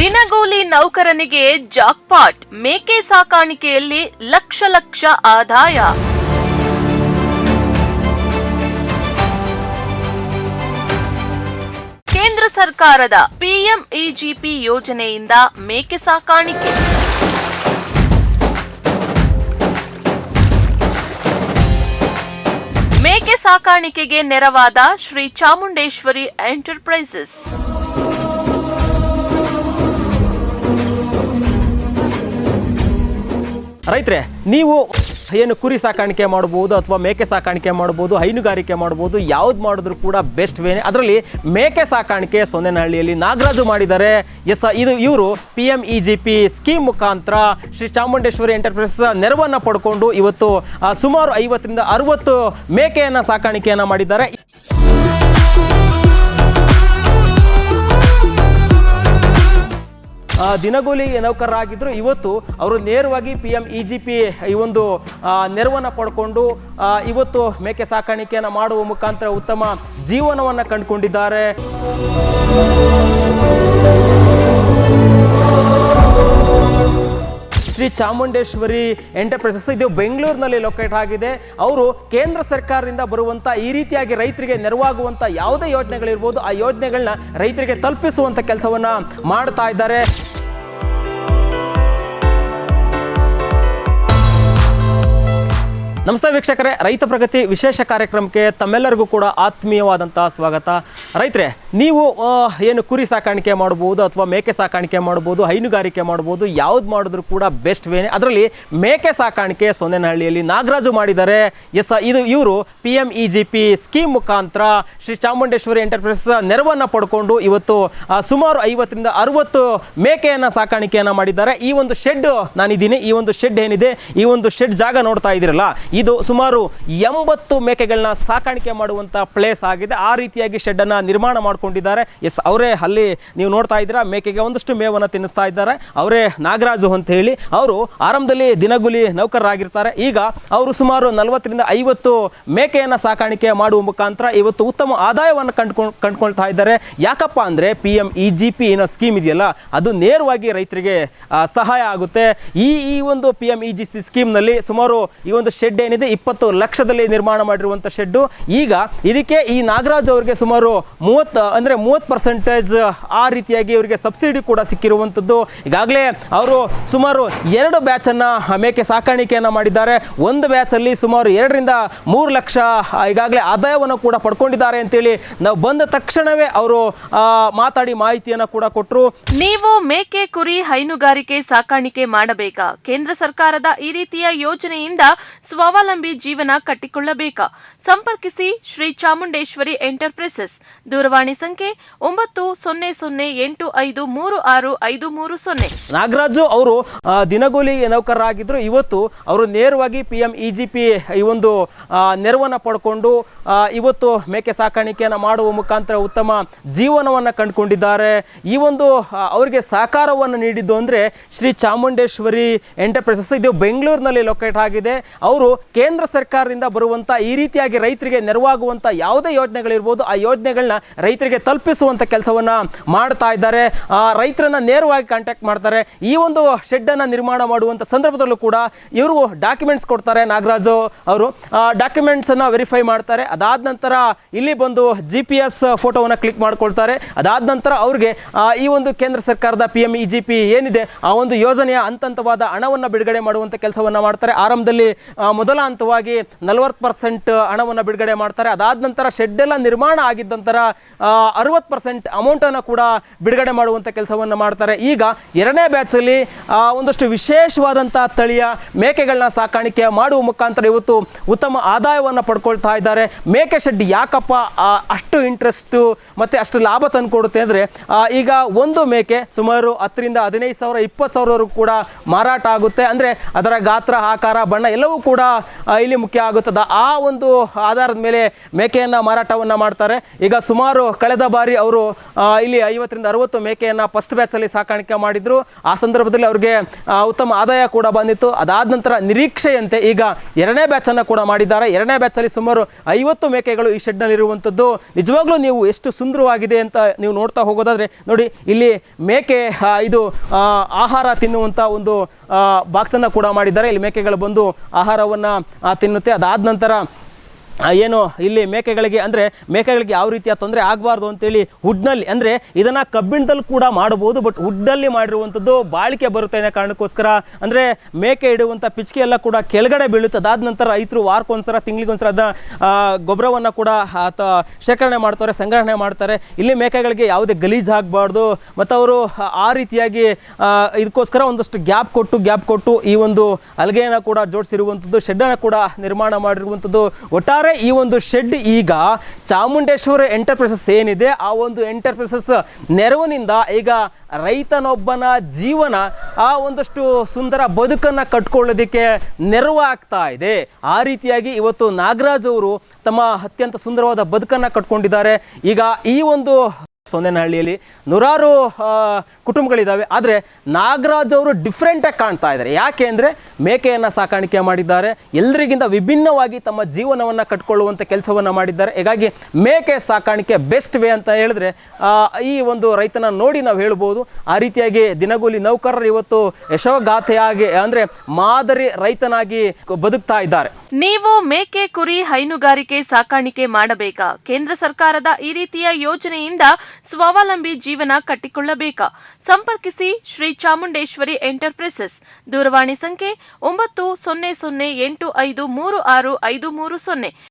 ದಿನಗೂಲಿ ನೌಕರನಿಗೆ ಜಾಕ್ಪಾಟ್, ಮೇಕೆ ಸಾಕಾಣಿಕೆಯಲ್ಲಿ ಲಕ್ಷ ಲಕ್ಷ ಆದಾಯ. ಕೇಂದ್ರ ಸರ್ಕಾರದ ಪಿಎಂಇಜಿಪಿ ಯೋಜನೆಯಿಂದ ಮೇಕೆ ಸಾಕಾಣಿಕೆ. ಮೇಕೆ ಸಾಕಾಣಿಕೆಗೆ ನೆರವಾದ ಶ್ರೀ ಚಾಮುಂಡೇಶ್ವರಿ ಎಂಟರ್ಪ್ರೈಸಸ್. ರೈತರೇ, ನೀವು ಏನು ಕುರಿ ಸಾಕಾಣಿಕೆ ಮಾಡ್ಬೋದು ಅಥವಾ ಮೇಕೆ ಸಾಕಾಣಿಕೆ ಮಾಡ್ಬೋದು, ಹೈನುಗಾರಿಕೆ ಮಾಡ್ಬೋದು, ಯಾವ್ದು ಮಾಡಿದ್ರು ಕೂಡ ಬೆಸ್ಟ್ ವೇನೆ. ಅದರಲ್ಲಿ ಮೇಕೆ ಸಾಕಾಣಿಕೆ ಸೊನ್ನೆನಹಳ್ಳಿಯಲ್ಲಿ ನಾಗರಾಜು ಮಾಡಿದ್ದಾರೆ. ಇವರು PMEGP ಸ್ಕೀಮ್ ಮುಖಾಂತರ ಶ್ರೀ ಚಾಮುಂಡೇಶ್ವರಿ ಎಂಟರ್ಪ್ರೈಸಸ್ ನೆರವನ್ನು ಪಡ್ಕೊಂಡು ಇವತ್ತು ಸುಮಾರು 50 ರಿಂದ 60 ಮೇಕೆಯನ್ನು ಸಾಕಾಣಿಕೆಯನ್ನು ಮಾಡಿದ್ದಾರೆ. ದಿನಗೂಲಿ ನೌಕರರಾಗಿದ್ದರು. ಇವತ್ತು ಅವರು ನೇರವಾಗಿ PMEGP ಈ ಒಂದು ನೆರವನ್ನು ಪಡ್ಕೊಂಡು ಇವತ್ತು ಮೇಕೆ ಸಾಕಾಣಿಕೆಯನ್ನು ಮಾಡುವ ಮುಖಾಂತರ ಉತ್ತಮ ಜೀವನವನ್ನು ಕಂಡುಕೊಂಡಿದ್ದಾರೆ. ಶ್ರೀ ಚಾಮುಂಡೇಶ್ವರಿ ಎಂಟರ್ಪ್ರೈಸಸ್ ಇದು ಬೆಂಗಳೂರಿನಲ್ಲಿ ಲೊಕೇಟ್ ಆಗಿದೆ. ಅವರು ಕೇಂದ್ರ ಸರ್ಕಾರದಿಂದ ಬರುವಂಥ ಈ ರೀತಿಯಾಗಿ ರೈತರಿಗೆ ನೆರವಾಗುವಂಥ ಯಾವುದೇ ಯೋಜನೆಗಳಿರ್ಬೋದು, ಆ ಯೋಜನೆಗಳನ್ನ ರೈತರಿಗೆ ತಲುಪಿಸುವಂಥ ಕೆಲಸವನ್ನು ಮಾಡ್ತಾ ಇದ್ದಾರೆ. ನಮಸ್ತೆ ವೀಕ್ಷಕರೇ, ರೈತ ಪ್ರಗತಿ ವಿಶೇಷ ಕಾರ್ಯಕ್ರಮಕ್ಕೆ ತಮ್ಮೆಲ್ಲರಿಗೂ ಕೂಡ ಆತ್ಮೀಯವಾದಂಥ ಸ್ವಾಗತ. ರೈತರೇ, ನೀವು ಏನು ಕುರಿ ಸಾಕಾಣಿಕೆ ಮಾಡ್ಬೋದು ಅಥವಾ ಮೇಕೆ ಸಾಕಾಣಿಕೆ ಮಾಡ್ಬೋದು, ಹೈನುಗಾರಿಕೆ ಮಾಡ್ಬೋದು, ಯಾವ್ದು ಮಾಡಿದ್ರು ಕೂಡ ಬೆಸ್ಟ್ ವೇನೆ. ಅದರಲ್ಲಿ ಮೇಕೆ ಸಾಕಾಣಿಕೆ ಸೊನ್ನೆನಹಳ್ಳಿಯಲ್ಲಿ ನಾಗರಾಜು ಮಾಡಿದ್ದಾರೆ. ಇವರು PMEGP ಸ್ಕೀಮ್ ಮುಖಾಂತರ ಶ್ರೀ ಚಾಮುಂಡೇಶ್ವರಿ ಎಂಟರ್ಪ್ರೈಸಸ್ ನೆರವನ್ನು ಪಡ್ಕೊಂಡು ಇವತ್ತು ಸುಮಾರು 50 ರಿಂದ 60 ಮೇಕೆಯನ್ನು ಸಾಕಾಣಿಕೆಯನ್ನು ಮಾಡಿದ್ದಾರೆ. ಈ ಒಂದು ಶೆಡ್ ನಾನಿದ್ದೀನಿ. ಈ ಒಂದು ಶೆಡ್ ಏನಿದೆ, ಈ ಒಂದು ಶೆಡ್ ಜಾಗ ನೋಡ್ತಾ ಇದ್ದೀರಲ್ಲ, ಇದು ಸುಮಾರು 80 ಮೇಕೆಗಳನ್ನ ಸಾಕಾಣಿಕೆ ಮಾಡುವಂಥ ಪ್ಲೇಸ್ ಆಗಿದೆ. ಆ ರೀತಿಯಾಗಿ ಶೆಡ್ಡನ್ನು ನಿರ್ಮಾಣ ಮಾಡ್ಕೊಂಡಿದ್ದಾರೆ. ಅವರೇ ಅಲ್ಲಿ ನೀವು ನೋಡ್ತಾ ಇದ್ದೀರಾ, ಮೇಕೆಗೆ ಒಂದಷ್ಟು ಮೇವನ್ನು ತಿನ್ನಿಸ್ತಾ ಇದ್ದಾರೆ. ಅವರೇ ನಾಗರಾಜು ಅಂತ ಹೇಳಿ. ಅವರು ಆರಂಭದಲ್ಲಿ ದಿನಗೂಲಿ ನೌಕರರಾಗಿರ್ತಾರೆ. ಈಗ ಅವರು ಸುಮಾರು 40 ರಿಂದ 50 ಮೇಕೆಯನ್ನು ಸಾಕಾಣಿಕೆ ಮಾಡುವ ಮುಖಾಂತರ ಇವತ್ತು ಉತ್ತಮ ಆದಾಯವನ್ನು ಕಂಡುಕೊಳ್ತಾ ಇದ್ದಾರೆ. ಯಾಕಪ್ಪ ಅಂದರೆ PMEGP ಏನೋ ಸ್ಕೀಮ್ ಇದೆಯಲ್ಲ, ಅದು ನೇರವಾಗಿ ರೈತರಿಗೆ ಸಹಾಯ ಆಗುತ್ತೆ. ಈ ಒಂದು PMEGP ಸ್ಕೀಮ್ನಲ್ಲಿ ಸುಮಾರು ಈ ಒಂದು ಶೆಡ್ ಏನಿದೆ 20 ಲಕ್ಷದಲ್ಲಿ ನಿರ್ಮಾಣ ಮಾಡಿರುವಂಥ ಶೆಡ್ಡು. ಈಗ ಇದಕ್ಕೆ ಈ ನಾಗರಾಜ್ ಅವರಿಗೆ ಸುಮಾರು 30% ಆ ರೀತಿಯಾಗಿ ಅವರಿಗೆ ಸಬ್ಸಿಡಿ ಕೂಡ ಸಿಕ್ಕಿರುವಂಥದ್ದು. ಈಗಾಗಲೇ ಅವರು ಸುಮಾರು 2 ಬ್ಯಾಚನ್ನು ಮೇಕೆ ಸಾಕಾಣಿಕೆಯನ್ನು ಮಾಡಿದ್ದಾರೆ. ಒಂದು ಬ್ಯಾಚಲ್ಲಿ ಸುಮಾರು 2 ರಿಂದ 3 ಲಕ್ಷ ಈಗಾಗಲೇ ಆದಾಯವನ್ನು ಕೂಡ ಪಡ್ಕೊಂಡಿದ್ದಾರೆ ಅಂತೇಳಿ ನಾವು ಬಂದ ತಕ್ಷಣವೇ ಅವರು ಮಾತಾಡಿ ಮಾಹಿತಿಯನ್ನು ಕೂಡ ಕೊಟ್ಟರು. ನೀವು ಮೇಕೆ ಕುರಿ ಹೈನುಗಾರಿಕೆ ಸಾಕಾಣಿಕೆ ಮಾಡಬೇಕಾ? ಕೇಂದ್ರ ಸರ್ಕಾರದ ಈ ರೀತಿಯ ಯೋಜನೆಯಿಂದ ಸ್ವಾವಲಂಬಿ ಜೀವನ ಕಟ್ಟಿಕೊಳ್ಳಬೇಕಾ? ಸಂಪರ್ಕಿಸಿ ಶ್ರೀ ಚಾಮುಂಡೇಶ್ವರಿ ಎಂಟರ್ಪ್ರೈಸಸ್. ದೂರವಾಣಿ ಸಂಖ್ಯೆ 9008536530. ನಾಗರಾಜು ಅವರು ದಿನಗೂಲಿ ನೌಕರರಾಗಿದ್ದರು. ಇವತ್ತು ಅವರು ನೇರವಾಗಿ PMEGP ಈ ಒಂದು ನೆರವನ್ನು ಪಡ್ಕೊಂಡು ಇವತ್ತು ಮೇಕೆ ಸಾಕಾಣಿಕೆಯನ್ನು ಮಾಡುವ ಮುಖಾಂತರ ಉತ್ತಮ ಜೀವನವನ್ನು ಕಂಡುಕೊಂಡಿದ್ದಾರೆ. ಈ ಒಂದು ಅವರಿಗೆ ಸಹಕಾರವನ್ನು ನೀಡಿದ್ದು ಅಂದರೆ ಶ್ರೀ ಚಾಮುಂಡೇಶ್ವರಿ ಎಂಟರ್ಪ್ರೈಸಸ್ ಇದು ಬೆಂಗಳೂರಿನಲ್ಲಿ ಲೊಕೇಟ್ ಆಗಿದೆ. ಅವರು ಕೇಂದ್ರ ಸರ್ಕಾರದಿಂದ ಬರುವಂಥ ಈ ರೀತಿಯಾಗಿ ರೈತರಿಗೆ ನೆರವಾಗುವಂಥ ಯಾವುದೇ ಯೋಜನೆಗಳಿರ್ಬೋದು, ಆ ಯೋಜನೆಗಳನ್ನ ರೈತರಿಗೆ ತಲುಪಿಸುವಂಥ ಕೆಲಸವನ್ನು ಮಾಡ್ತಾ ಇದ್ದಾರೆ. ರೈತರನ್ನ ನೇರವಾಗಿ ಕಾಂಟ್ಯಾಕ್ಟ್ ಮಾಡ್ತಾರೆ. ಈ ಒಂದು ಶೆಡ್ಡನ್ನು ನಿರ್ಮಾಣ ಮಾಡುವಂಥ ಸಂದರ್ಭದಲ್ಲೂ ಕೂಡ ಇವರು ಡಾಕ್ಯುಮೆಂಟ್ಸ್ ಕೊಡ್ತಾರೆ. ನಾಗರಾಜು ಅವರು ಡಾಕ್ಯುಮೆಂಟ್ಸನ್ನು ವೆರಿಫೈ ಮಾಡ್ತಾರೆ. ಅದಾದ ನಂತರ ಇಲ್ಲಿ ಬಂದು GPS ಫೋಟೋವನ್ನು ಕ್ಲಿಕ್ ಮಾಡ್ಕೊಳ್ತಾರೆ. ಅದಾದ ನಂತರ ಅವ್ರಿಗೆ ಈ ಒಂದು ಕೇಂದ್ರ ಸರ್ಕಾರದ PMEGP ಏನಿದೆ ಆ ಒಂದು ಯೋಜನೆಯ ಹಂತವಾದ ಹಣವನ್ನು ಬಿಡುಗಡೆ ಮಾಡುವಂಥ ಕೆಲಸವನ್ನು ಮಾಡ್ತಾರೆ. ಆರಂಭದಲ್ಲಿ ಮೊದಲ ಹಂತವಾಗಿ 40% ಹಣವನ್ನು ಬಿಡುಗಡೆ ಮಾಡ್ತಾರೆ. ಅದಾದ ನಂತರ ಶೆಡ್ ಎಲ್ಲ ನಿರ್ಮಾಣ ಆಗಿದ್ದ ನಂತರ 60% ಅಮೌಂಟನ್ನು ಕೂಡ ಬಿಡುಗಡೆ ಮಾಡುವಂಥ ಕೆಲಸವನ್ನು ಮಾಡ್ತಾರೆ. ಈಗ 2ನೇ ಬ್ಯಾಚಲ್ಲಿ ಒಂದಷ್ಟು ವಿಶೇಷವಾದಂಥ ತಳಿಯ ಮೇಕೆಗಳನ್ನ ಸಾಕಾಣಿಕೆ ಮಾಡುವ ಮುಖಾಂತರ ಇವತ್ತು ಉತ್ತಮ ಆದಾಯವನ್ನು ಪಡ್ಕೊಳ್ತಾ ಇದ್ದಾರೆ. ಮೇಕೆ ಶೆಡ್ ಯಾಕಪ್ಪ ಅಷ್ಟು ಇಂಟ್ರೆಸ್ಟು ಮತ್ತು ಅಷ್ಟು ಲಾಭ ತಂದುಕೊಡುತ್ತೆ ಅಂದರೆ, ಈಗ ಒಂದು ಮೇಕೆ ಸುಮಾರು 10 ರಿಂದ 15,000 20,000 ಕೂಡ ಮಾರಾಟ ಆಗುತ್ತೆ. ಅಂದರೆ ಅದರ ಗಾತ್ರ, ಆಕಾರ, ಬಣ್ಣ ಎಲ್ಲವೂ ಕೂಡ ಇಲ್ಲಿ ಮುಖ್ಯ ಆಗುತ್ತದೆ. ಆ ಒಂದು ಆಧಾರದ ಮೇಲೆ ಮೇಕೆಯನ್ನು ಮಾರಾಟವನ್ನು ಮಾಡ್ತಾರೆ. ಈಗ ಸುಮಾರು ಕಳೆದ ಬಾರಿ ಅವರು ಇಲ್ಲಿ 50-60 ಮೇಕೆಯನ್ನು ಫಸ್ಟ್ ಬ್ಯಾಚಲ್ಲಿ ಸಾಕಾಣಿಕೆ ಮಾಡಿದ್ರು. ಆ ಸಂದರ್ಭದಲ್ಲಿ ಅವ್ರಿಗೆ ಉತ್ತಮ ಆದಾಯ ಕೂಡ ಬಂದಿತ್ತು. ಅದಾದ ನಂತರ ನಿರೀಕ್ಷೆಯಂತೆ ಈಗ 2ನೇ ಬ್ಯಾಚನ್ನು ಕೂಡ ಮಾಡಿದ್ದಾರೆ. 2ನೇ ಬ್ಯಾಚಲ್ಲಿ ಸುಮಾರು 50 ಮೇಕೆಗಳು ಈ ಶೆಡ್ನಲ್ಲಿ ಇರುವಂಥದ್ದು. ನಿಜವಾಗ್ಲೂ ನೀವು ಎಷ್ಟು ಸುಂದರವಾಗಿದೆ ಅಂತ ನೀವು ನೋಡ್ತಾ ಹೋಗೋದಾದ್ರೆ ನೋಡಿ, ಇಲ್ಲಿ ಮೇಕೆ ಇದು ಆಹಾರ ತಿನ್ನುವಂಥ ಒಂದು ಬಾಕ್ಸನ್ನು ಕೂಡ ಮಾಡಿದ್ದಾರೆ. ಇಲ್ಲಿ ಮೇಕೆಗಳು ಬಂದು ಆಹಾರವನ್ನು ತಿನ್ನುತ್ತೆ. ಅದಾದ ನಂತರ ಏನು ಇಲ್ಲಿ ಮೇಕೆಗಳಿಗೆ ಯಾವ ರೀತಿಯ ತೊಂದರೆ ಆಗಬಾರ್ದು ಅಂತೇಳಿ ವುಡ್ನಲ್ಲಿ, ಅಂದರೆ ಇದನ್ನು ಕಬ್ಬಿಣದಲ್ಲಿ ಕೂಡ ಮಾಡಬಹುದು, ಬಟ್ ವುಡ್ನಲ್ಲಿ ಮಾಡಿರುವಂಥದ್ದು ಬಾಳಿಕೆ ಬರುತ್ತೆ ಅನ್ನೋ ಕಾರಣಕ್ಕೋಸ್ಕರ, ಅಂದರೆ ಮೇಕೆ ಇಡುವಂಥ ಪಿಚ್ಕೆ ಎಲ್ಲ ಕೂಡ ಕೆಳಗಡೆ ಬೀಳುತ್ತೆ. ಅದಾದ ನಂತರ ರೈತರು ವಾರಕ್ಕೊಂದ್ಸಲ ತಿಂಗಳಿಗೊಂದ್ಸಲ ಅದನ್ನ ಗೊಬ್ಬರವನ್ನು ಕೂಡ ಶೇಖರಣೆ ಮಾಡ್ತಾರೆ, ಸಂಗ್ರಹಣೆ ಮಾಡ್ತಾರೆ. ಇಲ್ಲಿ ಮೇಕೆಗಳಿಗೆ ಯಾವುದೇ ಗಲೀಜು ಆಗಬಾರ್ದು ಮತ್ತು ಅವರು ಆ ರೀತಿಯಾಗಿ ಇದಕ್ಕೋಸ್ಕರ ಒಂದಷ್ಟು ಗ್ಯಾಪ್ ಕೊಟ್ಟು ಈ ಒಂದು ಅಲ್ಗೆಯನ್ನು ಕೂಡ ಜೋಡಿಸಿರುವಂಥದ್ದು, ಶೆಡ್ಡನ್ನು ಕೂಡ ನಿರ್ಮಾಣ ಮಾಡಿರುವಂಥದ್ದು. ಒಟ್ಟಾರೆ ಈ ಒಂದು ಶೆಡ್ ಈಗ ಚಾಮುಂಡೇಶ್ವರಿ ಎಂಟರ್ಪ್ರೈಸಸ್ ಏನಿದೆ ಆ ಒಂದು ಎಂಟರ್ಪ್ರೈಸಸ್ ನೆರವಿನಿಂದ ಈಗ ರೈತನೊಬ್ಬನ ಜೀವನ ಆ ಒಂದಷ್ಟು ಸುಂದರ ಬದುಕನ್ನು ಕಟ್ಕೊಳ್ಳೋದಕ್ಕೆ ನೆರವು ಆಗ್ತಾ ಇದೆ. ಆ ರೀತಿಯಾಗಿ ಇವತ್ತು ನಾಗರಾಜ್ ಅವರು ತಮ್ಮ ಅತ್ಯಂತ ಸುಂದರವಾದ ಬದುಕನ್ನು ಕಟ್ಕೊಂಡಿದ್ದಾರೆ. ಈಗ ಈ ಒಂದು ಸೊನ್ನೆನಹಳ್ಳಿಯಲ್ಲಿ ನೂರಾರು ಕುಟುಂಬಗಳಿದ್ದಾವೆ, ಆದರೆ ನಾಗರಾಜ್ ಅವರು ಡಿಫ್ರೆಂಟಾಗಿ ಕಾಣ್ತಾ ಇದ್ದಾರೆ. ಯಾಕೆ ಅಂದರೆ ಮೇಕೆಯನ್ನು ಸಾಕಾಣಿಕೆ ಮಾಡಿದ್ದಾರೆ, ಎಲ್ರಿಗಿಂತ ವಿಭಿನ್ನವಾಗಿ ತಮ್ಮ ಜೀವನವನ್ನು ಕಟ್ಕೊಳ್ಳುವಂಥ ಕೆಲಸವನ್ನು ಮಾಡಿದ್ದಾರೆ. ಹೀಗಾಗಿ ಮೇಕೆ ಸಾಕಾಣಿಕೆ ಬೆಸ್ಟ್ ವೇ ಅಂತ ಹೇಳಿದ್ರೆ ಈ ಒಂದು ರೈತನ ನೋಡಿ ನಾವು ಹೇಳ್ಬೋದು. ಆ ರೀತಿಯಾಗಿ ದಿನಗೂಲಿ ನೌಕರರು ಇವತ್ತು ಯಶೋಗಾಥೆಯಾಗಿ, ಅಂದರೆ ಮಾದರಿ ರೈತನಾಗಿ ಬದುಕ್ತಾ ಇದ್ದಾರೆ. ನೀವು ಮೇಕೆ ಕುರಿ ಹೈನುಗಾರಿಕೆ ಸಾಕಾಣಿಕೆ ಮಾಡಬೇಕಾ? ಕೇಂದ್ರ ಸರ್ಕಾರದ ಈ ರೀತಿಯ ಯೋಜನೆಯಿಂದ ಸ್ವಾವಲಂಬಿ ಜೀವನ ಕಟ್ಟಿಕೊಳ್ಳಬೇಕಾ? ಸಂಪರ್ಕಿಸಿ ಶ್ರೀ ಚಾಮುಂಡೇಶ್ವರಿ ಎಂಟರ್ಪ್ರೈಸಸ್. ದೂರವಾಣಿ ಸಂಖ್ಯೆ 9008536530.